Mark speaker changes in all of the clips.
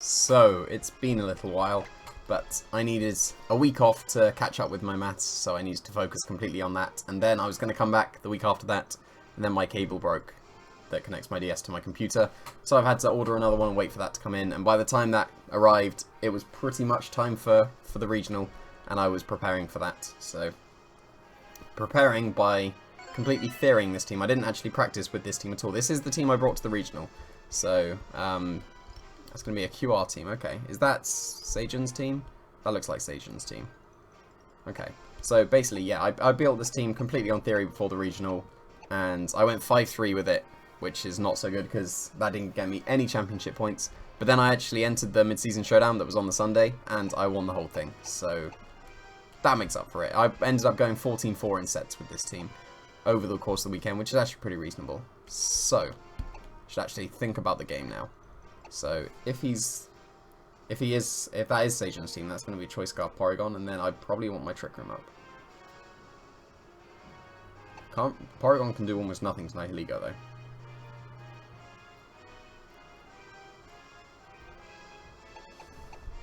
Speaker 1: So, it's been a little while, but I needed a week off to catch up with my maths, so I needed to focus completely on that, and then I was going to come back the week after that, and then my cable broke that connects my DS to my computer, so I've had to order another one and wait for that to come in, and by the time that arrived, it was pretty much time for the regional, and I was preparing for that, so preparing by completely theorying this team. I didn't actually practice with this team at all. This is the team I brought to the regional, so that's going to be a QR team. Okay, is that Sajan's team? That looks like Sajan's team. Okay, so basically, yeah, I built this team completely on theory before the regional, and I went 5-3 with it, which is not so good because that didn't get me any championship points. But then I actually entered the mid-season showdown that was on the Sunday, and I won the whole thing, so that makes up for it. I ended up going 14-4 in sets with this team over the course of the weekend, which is actually pretty reasonable. So, I should actually think about the game now. So, if that is Sajan's team, that's going to be Choice Scarf Porygon, and then I probably want my Trick Room up. Porygon can do almost nothing to Nihilego, though.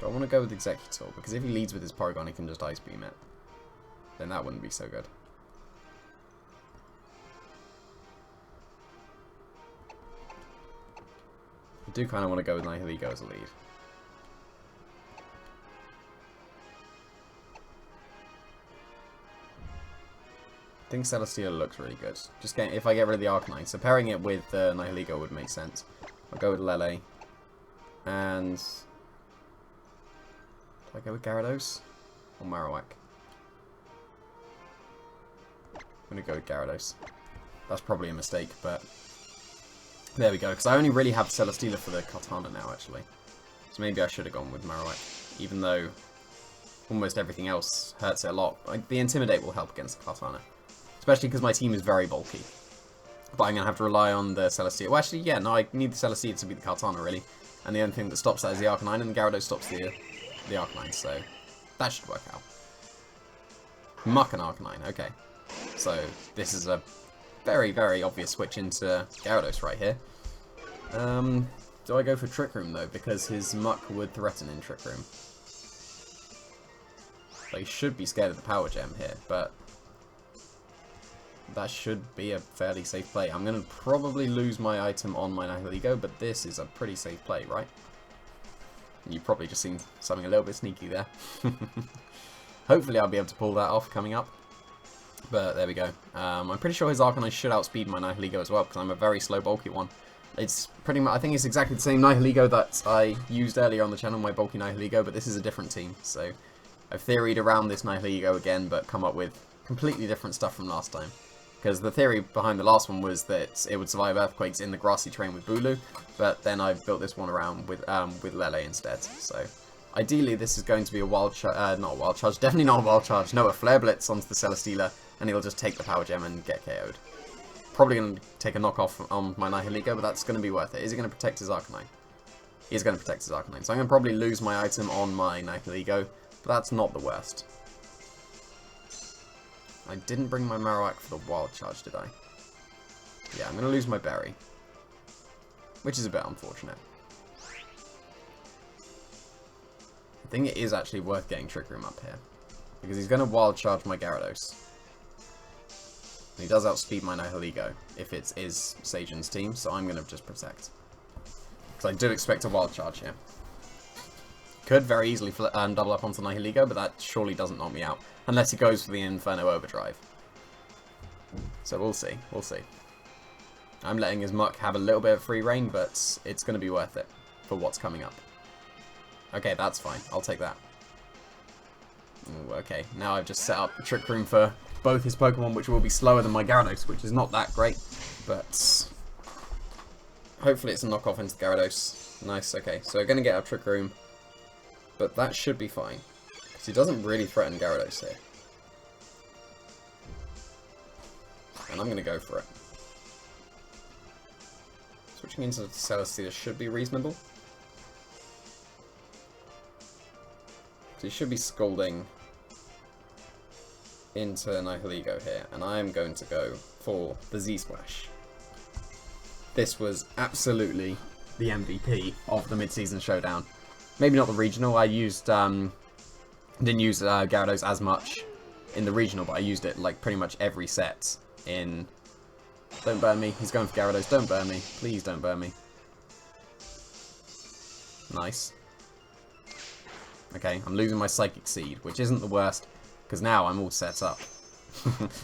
Speaker 1: Do I want to go with Executor? Because if he leads with his Porygon, he can just Ice Beam it. Then that wouldn't be so good. I do kind of want to go with Nihilego as a lead. I think Celesteela looks really good. Just if I get rid of the Arcanine. So pairing it with Nihilego would make sense. I'll go with Lele. And do I go with Gyarados? Or Marowak? I'm going to go with Gyarados. That's probably a mistake, but there we go. Because I only really have Celesteela for the Kartana now, actually. So maybe I should have gone with Marowak. Even though almost everything else hurts it a lot. Like, the Intimidate will help against the Kartana. Especially because my team is very bulky. But I'm going to have to rely on the Celesteela. Well, actually, yeah, no, I need the Celesteela to be the Kartana, really. And the only thing that stops that is the Arcanine, and the Gyarados stops the Arcanine, so that should work out. Muck and Arcanine, okay. So, this is a very, very obvious switch into Gyarados right here. Do I go for Trick Room, though? Because his Muck would threaten in Trick Room. So he should be scared of the Power Gem here, but that should be a fairly safe play. I'm going to probably lose my item on my Nihilego, but this is a pretty safe play, right? You've probably just seen something a little bit sneaky there. Hopefully I'll be able to pull that off coming up. But there we go. I'm pretty sure his Arcanine should outspeed my Nihilego as well, because I'm a very slow, bulky one. It's pretty much, I think it's exactly the same Nihilego that I used earlier on the channel, my bulky Nihilego, but this is a different team. So I've theoried around this Nihilego again, but come up with completely different stuff from last time. Because the theory behind the last one was that it would survive earthquakes in the grassy terrain with Bulu, but then I built this one around with Lele instead. So ideally, this is going to be a wild charge, not a wild charge, definitely not a wild charge. No, a Flare Blitz onto the Celesteela, and he'll just take the Power Gem and get KO'd. Probably going to take a knockoff on my Nihilego, but that's going to be worth it. Is he going to protect his Arcanine? He's going to protect his Arcanine. So I'm going to probably lose my item on my Nihilego, but that's not the worst. I didn't bring my Marowak for the wild charge, did I? Yeah, I'm going to lose my berry. Which is a bit unfortunate. I think it is actually worth getting Trick Room up here. Because he's going to wild charge my Gyarados. And he does outspeed my Nihilego if it is Sajan's team, so I'm going to just protect. Because I do expect a wild charge here. Could very easily double up onto Nihilego, but that surely doesn't knock me out. Unless he goes for the Inferno Overdrive. So we'll see. We'll see. I'm letting his Muck have a little bit of free reign, but it's going to be worth it for what's coming up. Okay, that's fine. I'll take that. Ooh, okay, now I've just set up the Trick Room for both his Pokemon, which will be slower than my Gyarados, which is not that great. But hopefully it's a knockoff into Gyarados. Nice, okay. So we're going to get our Trick Room. But that should be fine. Because he doesn't really threaten Gyarados here. And I'm going to go for it. Switching into Celesteela should be reasonable. So he should be Scalding into Nihilego here. And I'm going to go for the Z-Splash. This was absolutely the MVP of the mid-season showdown. Maybe not the regional. I used didn't use Gyarados as much in the regional, but I used it like pretty much every set in... Don't burn me. He's going for Gyarados. Don't burn me. Please don't burn me. Nice. Okay, I'm losing my Psychic Seed, which isn't the worst, because now I'm all set up.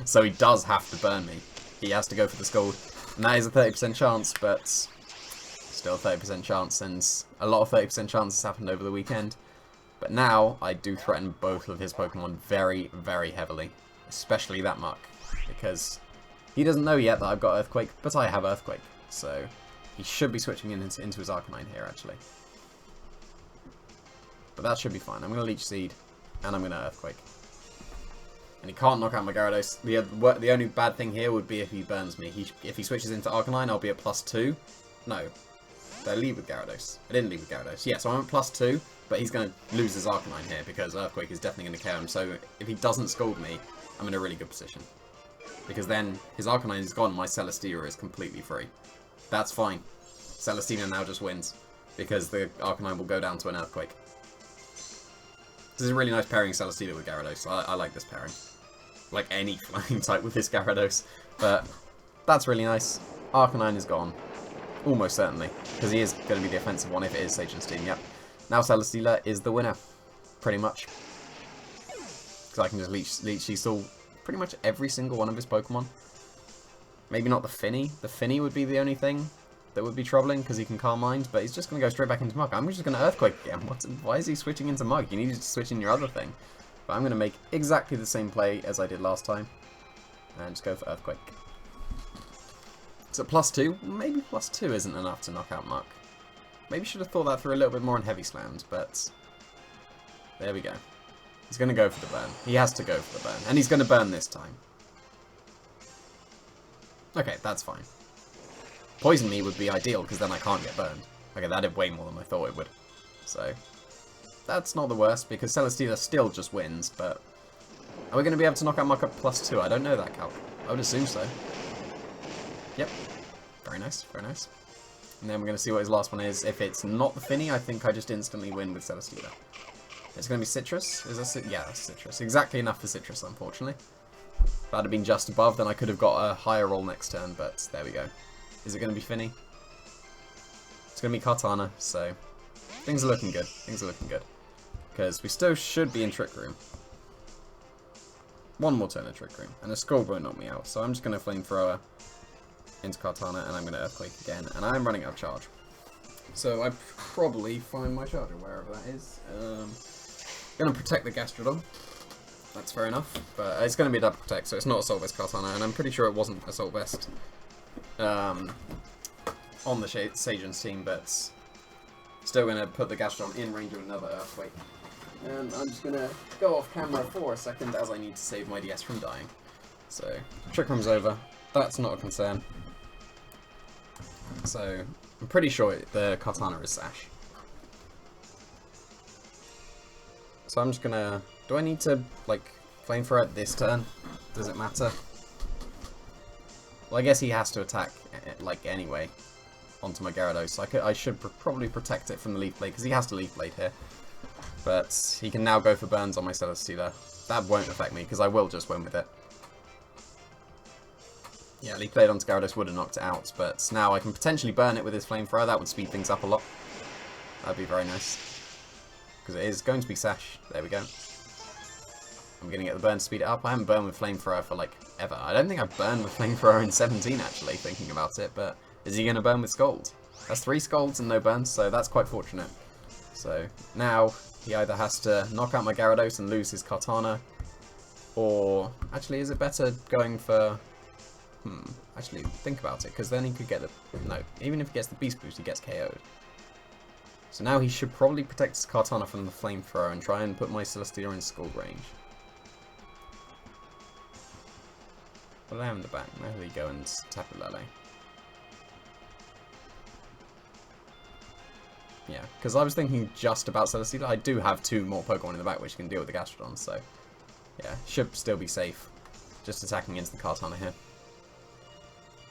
Speaker 1: So he does have to burn me. He has to go for the Scald. And that is a 30% chance, but still a 30% chance, and a lot of 30% chances happened over the weekend. But now, I do threaten both of his Pokemon very, very heavily. Especially that Muck, because he doesn't know yet that I've got Earthquake, but I have Earthquake. So he should be switching into his Arcanine here, actually. But that should be fine. I'm going to Leech Seed, and I'm going to Earthquake. And he can't knock out my Gyarados. The only bad thing here would be if he burns me. If he switches into Arcanine, I'll be at +2. No. Did I lead with Gyarados? I didn't lead with Gyarados. Yeah, so I'm at +2, but he's going to lose his Arcanine here, because Earthquake is definitely going to KO him. So if he doesn't Scald me, I'm in a really good position. Because then his Arcanine is gone, my Celestia is completely free. That's fine. Celestina now just wins, because the Arcanine will go down to an Earthquake. This is a really nice pairing Celestina with Gyarados. I like this pairing. Like any flying type with this Gyarados. But that's really nice. Arcanine is gone. Almost certainly. Because he is going to be the offensive one if it is Sage's team. Yep. Now Celesteela is the winner. Pretty much. Because I can just Leech Cecil pretty much every single one of his Pokemon. Maybe not the Finny. The Finny would be the only thing that would be troubling, because he can Calm Mind, but he's just going to go straight back into Mug. I'm just going to Earthquake again. Why is he switching into Mug? You need to switch in your other thing. But I'm going to make exactly the same play as I did last time, and just go for Earthquake. So +2? Maybe +2 isn't enough to knock out Mug. Maybe should have thought that through a little bit more on Heavy Slams, but there we go. He's going to go for the burn. He has to go for the burn, and he's going to burn this time. Okay, that's fine. Poison me would be ideal, because then I can't get burned. Okay, that did way more than I thought it would. So, that's not the worst, because Celesteela still just wins, but... Are we going to be able to knock out Muck up +2? I don't know that, Calc. I would assume so. Yep. Very nice, very nice. And then we're going to see what his last one is. If it's not the Finny, I think I just instantly win with Celesteela. It's going to be Citrus? Is that yeah, that's Citrus. Exactly enough for Citrus, unfortunately. If that had been just above, then I could have got a higher roll next turn, but there we go. Is it going to be Finny? It's going to be Kartana, so things are looking good. Things are looking good. Because we still should be in Trick Room. One more turn of Trick Room, and a Scald won't knock me out, so I'm just going to Flamethrower into Kartana, and I'm going to Earthquake again, and I'm running out of charge. So I probably find my charger, wherever that is. Going to protect the Gastrodon. That's fair enough, but it's going to be a double protect, so it's not Assault Vest Kartana, and I'm pretty sure it wasn't Assault Vest on the Sagen's team, but still going to put the Gastrodon in range of another Earthquake. And I'm just going to go off camera for a second, as I need to save my DS from dying. So, Trick Room's over. That's not a concern. So, I'm pretty sure the Kartana is Sash. So I'm just going to... Do I need to, like, Flamethrower it this turn? Does it matter? Well, I guess he has to attack, like, anyway, onto my Gyarados. So I should probably protect it from the Leaf Blade, because he has to Leaf Blade here. But he can now go for burns on my Celesteela. That won't affect me, because I will just win with it. Yeah, Leaf Blade onto Gyarados would have knocked it out, but now I can potentially burn it with his Flamethrower. That would speed things up a lot. That'd be very nice. Because it is going to be Sash. There we go. I'm going to get the burn to speed it up. I haven't burned with Flamethrower for, like, ever. I don't think I've burned with Flamethrower in 17, actually, thinking about it. But is he going to burn with Scald? That's 3 Scalds and no burns, so that's quite fortunate. So now he either has to knock out my Gyarados and lose his Kartana, or... Actually, is it better going for... Actually, think about it, because then he could get the... No, even if he gets the Beast Boost, he gets KO'd. So now he should probably protect his Kartana from the Flamethrower and try and put my Celesteela in Scald range. What do I have in the back? Where do we go and tap a Lele? Yeah, because I was thinking just about Celesteela. I do have 2 more Pokemon in the back which can deal with the Gastrodon, so... Yeah, should still be safe. Just attacking into the Kartana here.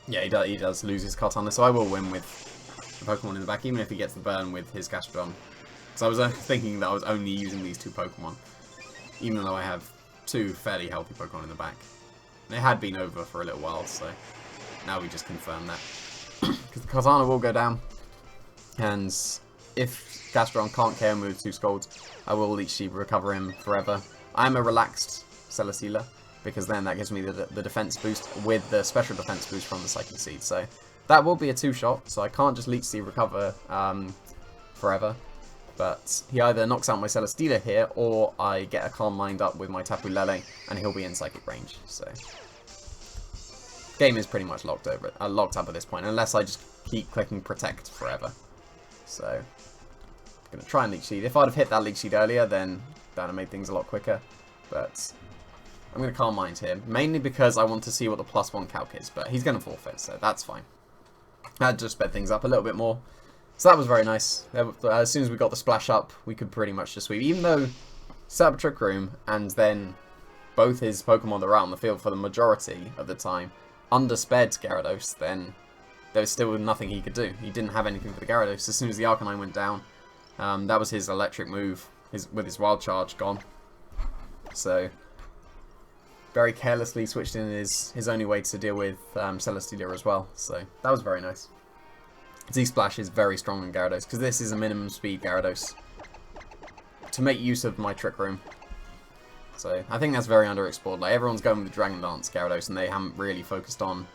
Speaker 1: Yeah, he does lose his Kartana, so I will win with the Pokemon in the back, even if he gets the burn with his Gastrodon. So I was thinking that I was only using these 2 Pokemon, even though I have 2 fairly healthy Pokemon in the back. And it had been over for a little while, so now we just confirm that. Because the Kartana will go down, and if Gastron can't KO me with 2 Scalds, I will Leech Seed recover him forever. I'm a relaxed Celesteela, because then that gives me the defense boost with the special defense boost from the Psychic Seed. So that will be a 2-shot, so I can't just Leech Seed recover forever. But he either knocks out my Celesteela here, or I get a Calm Mind up with my Tapu Lele, and he'll be in Psychic range. So game is pretty much locked up at this point, unless I just keep clicking Protect forever. So I'm going to try and Leech Seed. If I'd have hit that Leech Seed earlier, then that would have made things a lot quicker. But I'm going to Calm Mind here, mainly because I want to see what the +1 calc is, but he's going to forfeit, so that's fine. That just sped things up a little bit more. So that was very nice. As soon as we got the splash up, we could pretty much just sweep. Even though set up a Trick Room, and then both his Pokemon that were out on the field for the majority of the time undersped Gyarados, then there was still nothing he could do. He didn't have anything for the Gyarados. As soon as the Arcanine went down, that was his electric move, with his Wild Charge gone. So very carelessly switched in his only way to deal with Celesteela as well. So that was very nice. Z-Splash is very strong on Gyarados, because this is a minimum speed Gyarados to make use of my Trick Room. So I think that's very underexplored. Like, everyone's going with the Dragon Dance Gyarados, and they haven't really focused on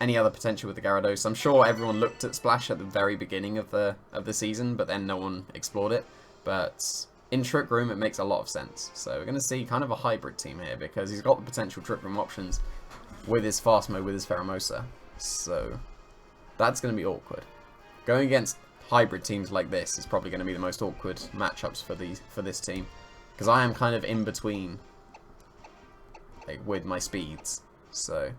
Speaker 1: any other potential with the Gyarados. I'm sure everyone looked at Splash at the very beginning of the season, but then no one explored it. But in Trick Room, it makes a lot of sense. So we're going to see kind of a hybrid team here, because he's got the potential Trick Room options with his Fast Mode, with his Pheromosa. So that's going to be awkward. Going against hybrid teams like this is probably going to be the most awkward matchups for this team, because I am kind of in between, like, with my speeds. So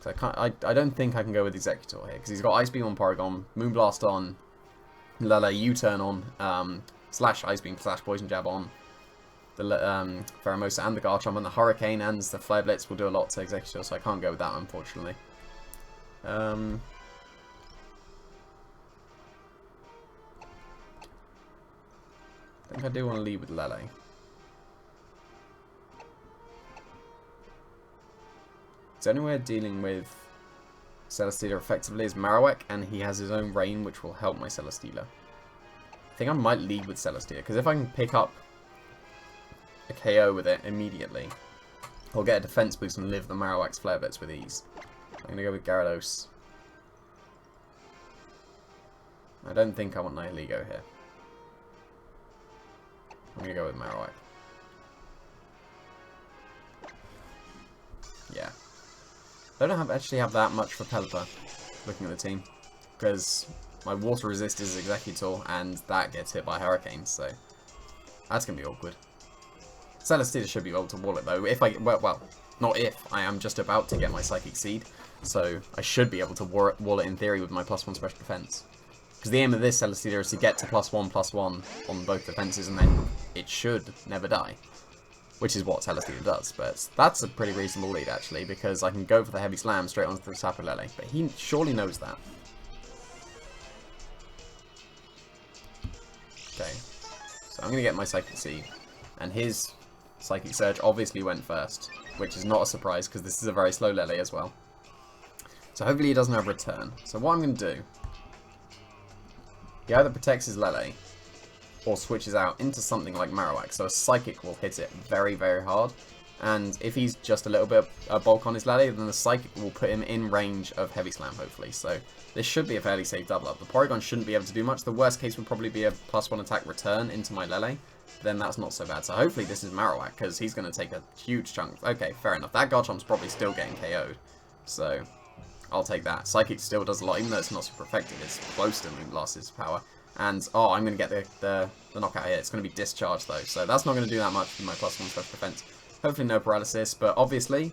Speaker 1: I don't think I can go with Executor here, because he's got Ice Beam on Porygon, Moonblast on Lele, U-Turn on, slash Ice Beam slash Poison Jab on the Pheromosa and the Garchomp, and the Hurricane and the Flare Blitz will do a lot to Executor, so I can't go with that, unfortunately. I think I do want to lead with Lele. The only way of dealing with Celesteela effectively is Marowak, and he has his own Rain, which will help my Celesteela. I think I might lead with Celesteela, because if I can pick up a KO with it immediately, I'll get a defense boost and live the Marowak's Flare Blitz with ease. I'm going to go with Gyarados. I don't think I want Nihilego here. I'm going to go with Marowak. Yeah. I don't actually have that much for Pelipper, looking at the team, because my Water Resist is Executor, and that gets hit by Hurricane, so that's going to be awkward. Celesteela should be able to wall it, though. If I, well, not if, I am just about to get my Psychic Seed, so I should be able to wall it in theory with my +1 special defense. Because the aim of this Celesteela is to get to +1/+1 on both defenses, and then it should never die. Which is what Celesteela does, but that's a pretty reasonable lead, actually, because I can go for the Heavy Slam straight onto the Tapu Lele, but he surely knows that. Okay, so I'm going to get my Psychic Seed, and his Psychic Surge obviously went first, which is not a surprise, because this is a very slow Lele as well. So hopefully he doesn't have Return. So what I'm going to do, he either protects his Lele, or switches out into something like Marowak, so a Psychic will hit it very, very hard. And if he's just a little bit bulk on his Lele, then the Psychic will put him in range of Heavy Slam, hopefully. So this should be a fairly safe double up. The Porygon shouldn't be able to do much. The worst case would probably be a +1 attack return into my Lele. Then that's not so bad. So hopefully this is Marowak, because he's going to take a huge chunk. Okay, fair enough. That Garchomp's probably still getting KO'd. So I'll take that. Psychic still does a lot, even though it's not super effective. It's close to Moonblast's power. And, oh, I'm going to get the knockout here. It's going to be Discharge, though. So that's not going to do that much with my +1 special defense. Hopefully no paralysis, but obviously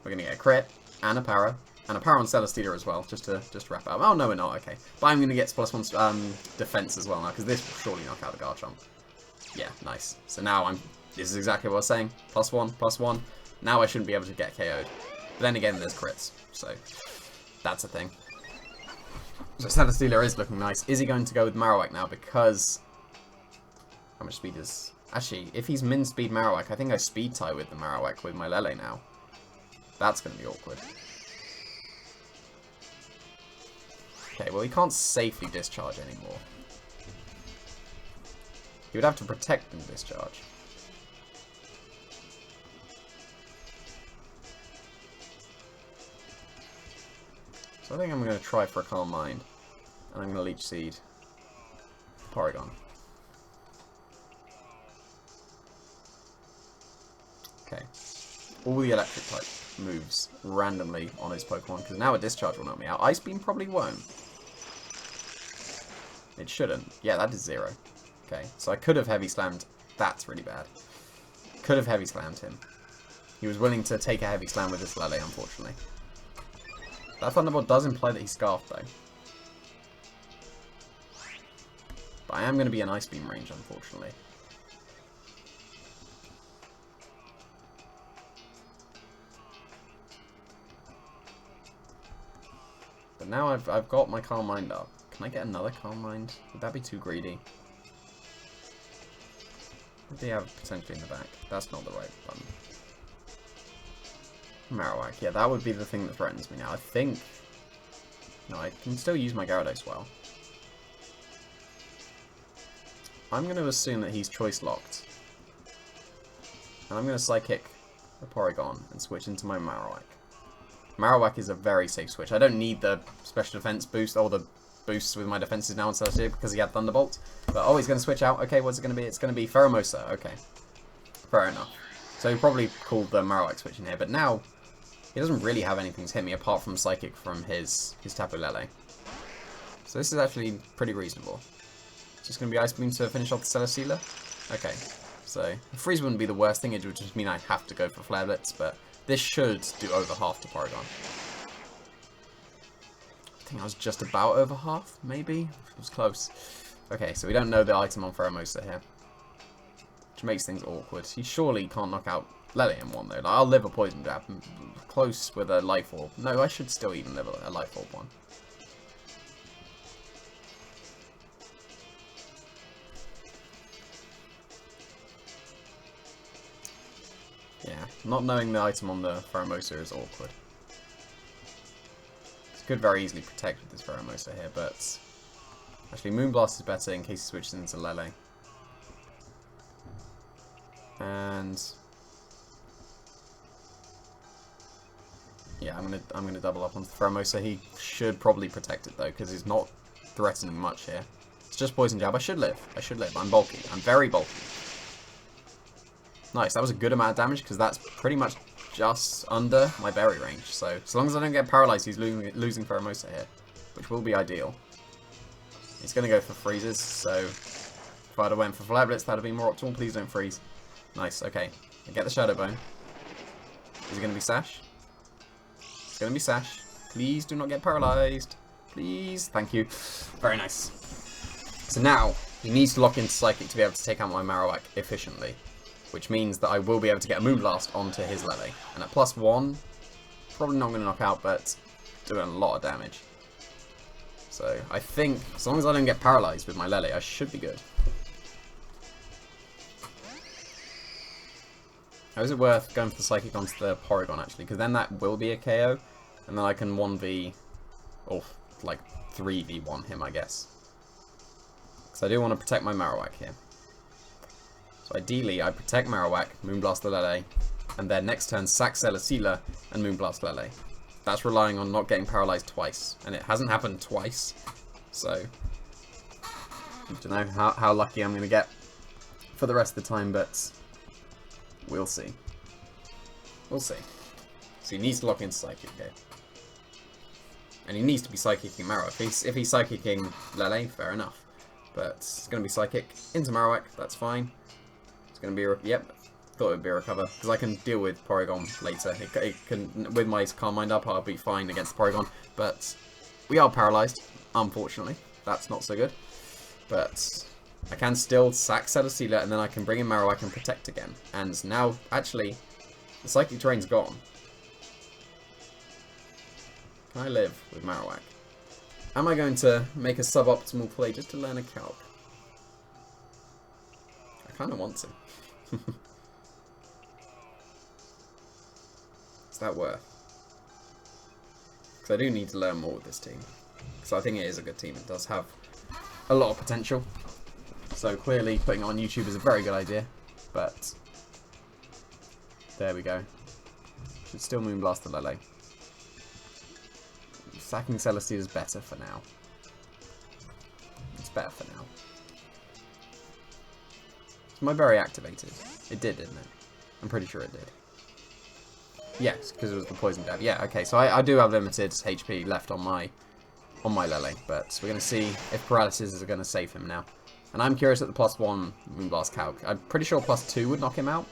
Speaker 1: we're going to get a crit and a para on Celesteela as well, just to wrap up. Oh, no, we're not. Okay. But I'm going to get +1 defense as well now, because this will surely knock out the Garchomp. Yeah, nice. So now this is exactly what I was saying. +1/+1. Now I shouldn't be able to get KO'd. But then again, there's crits. So that's a thing. So Celesteela is looking nice. Is he going to go with Marowak now? Because... How much speed is... Actually, if he's min speed Marowak, I think I speed tie with the Marowak with my Lele now. That's going to be awkward. Okay, well he can't safely discharge anymore. He would have to protect and discharge. So I think I'm going to try for a Calm Mind. And I'm going to Leech Seed Porygon. Okay. All the electric type moves randomly on his Pokemon, because now a Discharge will knock me out. Ice Beam probably won't. It shouldn't. Yeah, that is 0. Okay, so I could have Heavy Slammed. That's really bad. Could have Heavy Slammed him. He was willing to take a Heavy Slam with this Lele, unfortunately. That Thunderbolt does imply that he's Scarfed, though. But I am going to be in Ice Beam range, unfortunately. But now I've got my Calm Mind up. Can I get another Calm Mind? Would that be too greedy? What do you have potentially in the back? That's not the right button. Marowak. Yeah, that would be the thing that threatens me now. I think... No, I can still use my Gyarados well. I'm going to assume that he's Choice Locked. And I'm going to Psychic the Porygon and switch into my Marowak. Marowak is a very safe switch. I don't need the special defense boost, or the boosts with my defenses now on Celesteela because he had Thunderbolt. But, oh, he's going to switch out. Okay, what's it going to be? It's going to be Pheromosa. Okay. Fair enough. So he probably called the Marowak switch in here. But now, he doesn't really have anything to hit me apart from Psychic from his Tapu Lele. So this is actually pretty reasonable. It's just going to be Ice Beam to finish off the Celesteela. Okay. So, Freeze wouldn't be the worst thing. It would just mean I have to go for Flare Blitz, but... This should do over half to Porygon. I think I was just about over half, maybe? It was close. Okay, so we don't know the item on Pheromosa here. Which makes things awkward. He surely can't knock out Lele in one, though. Like, I'll live a Poison Jab. Close with a Life Orb. No, I should still even live a Life Orb one. Yeah, not knowing the item on the Pheromosa is awkward. He could very easily protect with this Pheromosa here, but... Actually, Moonblast is better in case he switches into Lele. And... Yeah, I'm gonna double up onto the Pheromosa. He should probably protect it, though, because he's not threatening much here. It's just Poison Jab. I should live. I'm bulky. I'm very bulky. Nice, that was a good amount of damage, because that's pretty much just under my berry range. So, as long as I don't get paralyzed, he's losing Pheromosa here, which will be ideal. He's going to go for freezes, so if I'd have went for Flare Blitz, that would have been more optimal. Please don't freeze. Nice, okay. I get the Shadow Bone. Is it going to be Sash? It's going to be Sash. Please do not get paralyzed. Please. Thank you. Very nice. So now, he needs to lock into Psychic to be able to take out my Marowak efficiently. Which means that I will be able to get a Moonblast onto his Lele. And at +1, probably not going to knock out, but doing a lot of damage. So I think, as long as I don't get paralyzed with my Lele, I should be good. Now, is it worth going for the Psychic onto the Porygon, actually? Because then that will be a KO, and then I can 1v, or like 3v1 him, I guess. Because I do want to protect my Marowak here. So ideally, I protect Marowak, Moonblast the Lele, and then next turn sack Celesteela and Moonblast Lele. That's relying on not getting paralyzed twice, and it hasn't happened twice. So, I don't know how lucky I'm going to get for the rest of the time, but we'll see. We'll see. So he needs to lock in Psychic here. And he needs to be Psychicking Marowak. If he's Psychicking Lele, fair enough. But it's going to be Psychic into Marowak, that's fine. Going to be yep, thought it would be a recover because I can deal with Porygon later. It can with my Calm Mind up, I'll be fine against Porygon. But we are paralyzed, unfortunately. That's not so good. But I can still sack Celesteela and then I can bring in Marowak and protect again. And now, actually, the Psychic Terrain's gone. Can I live with Marowak? Am I going to make a suboptimal play just to learn a calc? I kind of want to. Is that worth? Because I do need to learn more with this team. Because I think it is a good team. It does have a lot of potential. So clearly putting it on YouTube is a very good idea. But there we go. Should still Moonblast the Lele. Sacking Celestia is better for now. It's better for now. Is my berry activated? It did, didn't it? I'm pretty sure it did. Yes, because it was the poison jab. Yeah, okay, so I do have limited HP left on my Lele, but we're going to see if paralysis is going to save him now. And I'm curious at the +1 Moonblast calc. I'm pretty sure +2 would knock him out,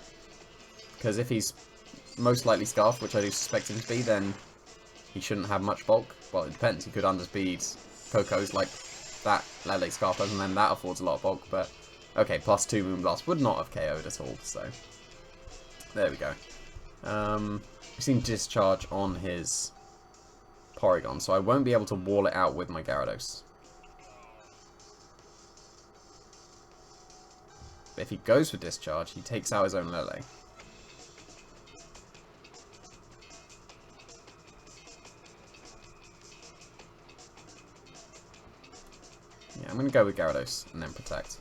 Speaker 1: because if he's most likely Scarf, which I do suspect him to be, then he shouldn't have much bulk. Well, it depends. He could underspeed Coco's like that Lele Scarf does, and then that affords a lot of bulk. But okay, +2 Moonblast would not have KO'd at all. So there we go. We've seen Discharge on his Porygon, so I won't be able to wall it out with my Gyarados. But if he goes for Discharge, he takes out his own Lele. Yeah, I'm going to go with Gyarados and then Protect.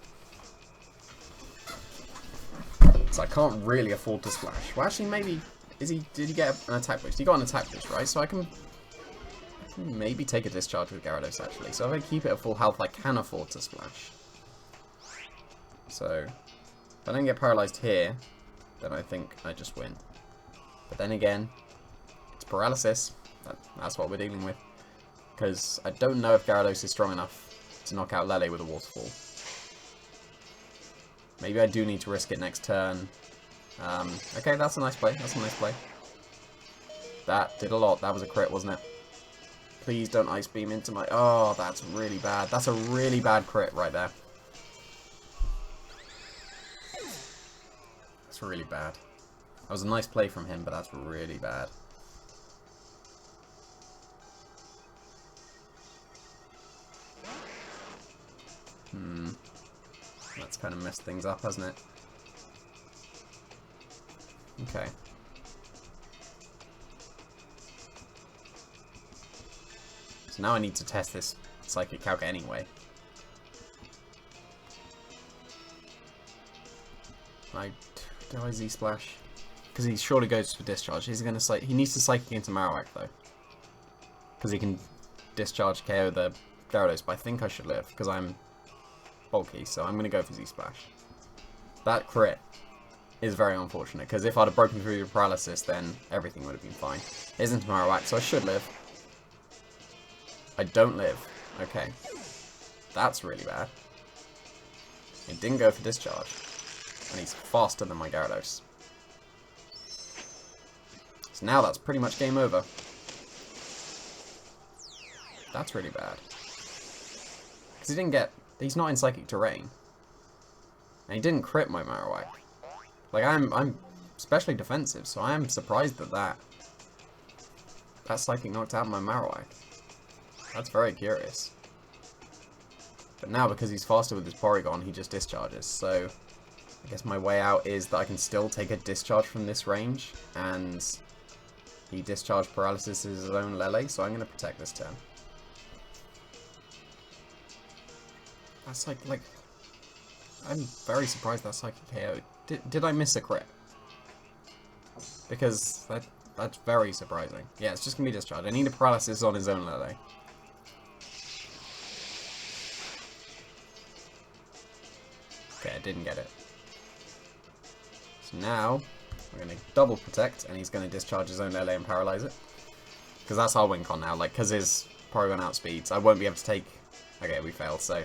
Speaker 1: So I can't really afford to Splash. Well, actually, maybe... Did he get an attack boost? He got an attack boost, right? So I can maybe take a Discharge with Gyarados, actually. So if I keep it at full health, I can afford to Splash. So if I don't get paralyzed here, then I think I just win. But then again, it's paralysis. That's what we're dealing with. Because I don't know if Gyarados is strong enough to knock out Lele with a Waterfall. Maybe I do need to risk it next turn. Okay, that's a nice play. That's a nice play. That did a lot. That was a crit, wasn't it? Please don't Ice Beam into my... Oh, that's really bad. That's a really bad crit right there. That's really bad. That was a nice play from him, but that's really bad. That's kind of messed things up, hasn't it? Okay. So now I need to test this Psychic Calc anyway. Do I Z-Splash? Because he surely goes for Discharge. He's gonna he needs to Psychic into Marowak though. Because he can Discharge KO the Gyarados, but I think I should live because I'm bulky, so I'm gonna go for Z-Splash. That crit is very unfortunate, because if I'd have broken through the paralysis, then everything would have been fine. It isn't Marowak, so I should live. I don't live. Okay. That's really bad. It didn't go for Discharge. And he's faster than my Gyarados. So now that's pretty much game over. That's really bad. Because he didn't get... He's not in Psychic Terrain. And he didn't crit my Marowak. Like, I'm especially defensive, so I am surprised that that Psychic knocked out my Marowak. That's very curious. But now, because he's faster with his Porygon, he just discharges. So, I guess my way out is that I can still take a discharge from this range, and he discharge paralysis his own Lele, so I'm going to protect this turn. That's like, I'm very surprised that Psychic KO. Did I miss a crit? Because that's very surprising. Yeah, it's just going to be discharge. I need a paralysis on his own Lele. Okay, I didn't get it. So now, we're going to double protect, and he's going to discharge his own Lele and paralyze it. Because that's our win con now. Like, because his Porygon outspeeds, I won't be able to take... Okay, we failed, so...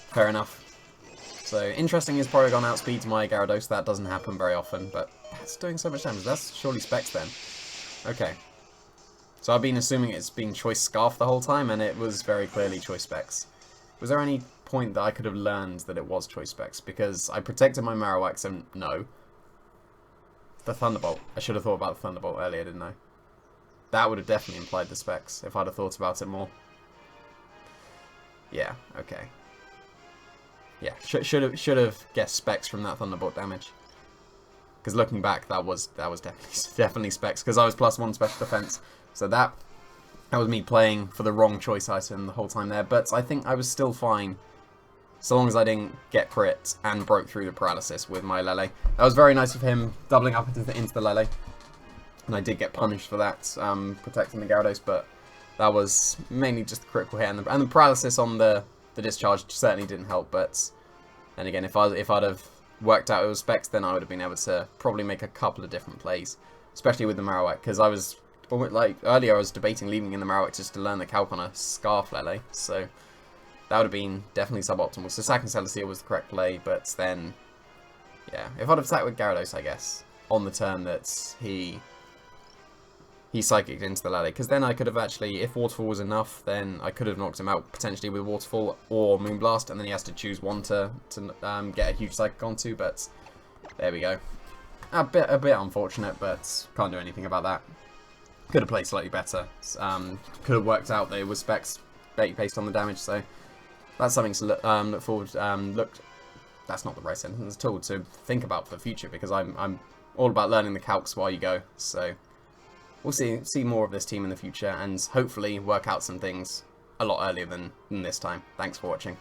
Speaker 1: Fair enough. So, interesting is Porygon outspeeds my Gyarados. That doesn't happen very often, but that's doing so much damage. That's surely Specs then. Okay. So I've been assuming it's been Choice Scarf the whole time, and it was very clearly Choice Specs. Was there any point that I could have learned that it was Choice Specs? Because I protected my Marowak, so no. The Thunderbolt. I should have thought about the Thunderbolt earlier, didn't I? That would have definitely implied the Specs, if I'd have thought about it more. Yeah, okay. Yeah, should have guessed specs from that Thunderbolt damage. Because looking back, that was definitely specs. Because I was +1 special defense, so that was me playing for the wrong choice item the whole time there. But I think I was still fine, so long as I didn't get crit and broke through the paralysis with my Lele. That was very nice of him doubling up into the Lele, and I did get punished for that, protecting the Gyarados. But that was mainly just the critical hit, and the paralysis on the discharge certainly didn't help. But then again, if I'd have worked out it was specs, then I would have been able to probably make a couple of different plays, especially with the Marowak, because I was, like, earlier I was debating leaving in the Marowak just to learn the calc on a Scarf Lele, so that would have been definitely suboptimal. So sacking Celestia was the correct play, but then, yeah, if I'd have attacked with Gyarados, I guess, on the turn that he Psychicked into the Lele, because then I could have actually, if Waterfall was enough, then I could have knocked him out potentially with Waterfall or Moonblast, and then he has to choose one to get a huge Psychic onto, but there we go. A bit unfortunate, but can't do anything about that. Could have played slightly better. Could have worked out that it was specs based on the damage, so that's something to look forward. That's not the right sentence at all, to think about for the future, because I'm all about learning the calcs while you go. So we'll see more of this team in the future, and hopefully work out some things a lot earlier than this time. Thanks for watching.